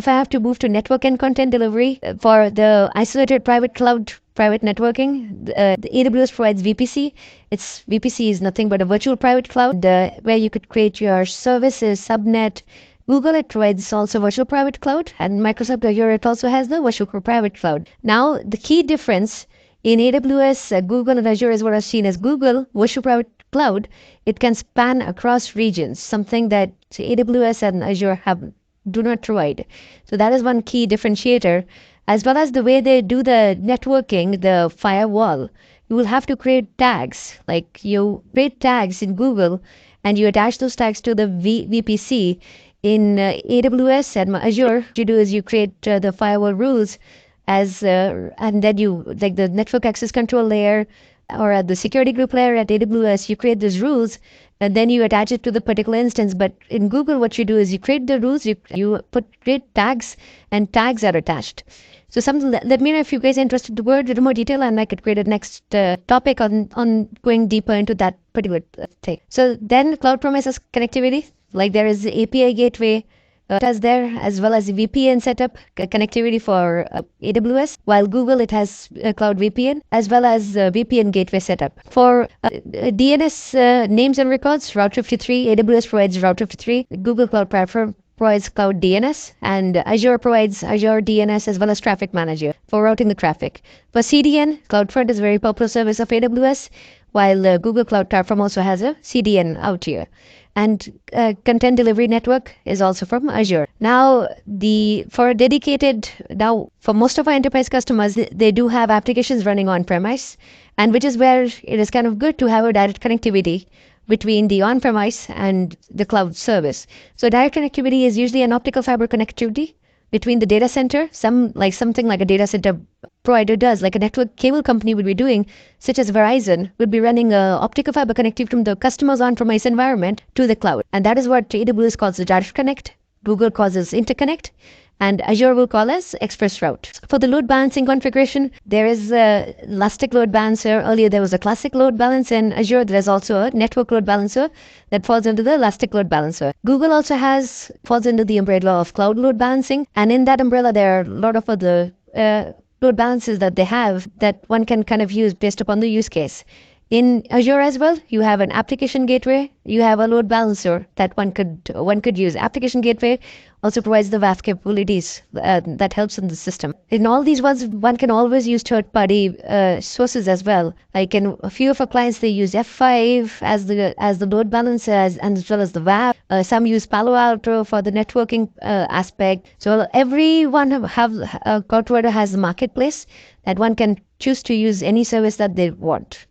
If I have to move to network and content delivery for the isolated private cloud, private networking, the AWS provides VPC. VPC is nothing but a virtual private cloud where you could create your services, subnet. Google, it provides also virtual private cloud, and Microsoft Azure, it also has the virtual private cloud. Now, the key difference in AWS, Google, and Azure is what I've seen as Google virtual private cloud. It can span across regions, something that AWS and Azure do not provide. So that is one key differentiator, as well as the way they do the networking, the firewall. You will have to create tags, like you create tags in Google and you attach those tags to the VPC. In AWS and Azure, what you do is you create the firewall rules and then you, like the network access control layer or at the security group layer at AWS, you create these rules and then you attach it to the particular instance. But in Google, what you do is you create the rules, you create tags, and tags are attached. So let me know if you guys are interested to go into a little more detail, and I could create a next topic on going deeper into that particular thing. So then cloud promises connectivity, like there is the API gateway, has there, as well as the VPN setup connectivity for AWS, while Google, it has Cloud VPN as well as VPN gateway setup. For DNS names and records, Route 53, AWS provides Route 53, Google Cloud Platform provides Cloud DNS, and Azure provides Azure DNS as well as Traffic Manager for routing the traffic. For CDN, CloudFront is a very popular service of AWS, while Google Cloud Platform also has a CDN out here. And content delivery network is also from Azure. Now, for most of our enterprise customers, they do have applications running on-premise, and which is where it is kind of good to have a direct connectivity between the on-premise and the cloud service. So direct connectivity is usually an optical fiber connectivity between the data center, something like a data center provider does, like a network cable company would be doing, such as Verizon, would be running optical fiber connectivity from the customer's on-premise environment to the cloud. And that is what AWS calls the direct connect, Google calls it interconnect, and Azure will call as express route. For the load balancing configuration, there is a elastic load balancer. Earlier there was a classic load balancer. In Azure there is also a network load balancer that falls under the elastic load balancer. Google also falls under the umbrella of cloud load balancing, and in that umbrella there are a lot of other load balancers that they have that one can kind of use based upon the use case. In Azure as well, you have an application gateway, you have a load balancer that one could use. Application gateway also provides the WAF capabilities that helps in the system. In all these ones, one can always use third-party sources as well. Like in a few of our clients, they use F5 as the load balancer and as well as the WAF. Some use Palo Alto for the networking aspect. So everyone cloud provider has the marketplace that one can choose to use any service that they want.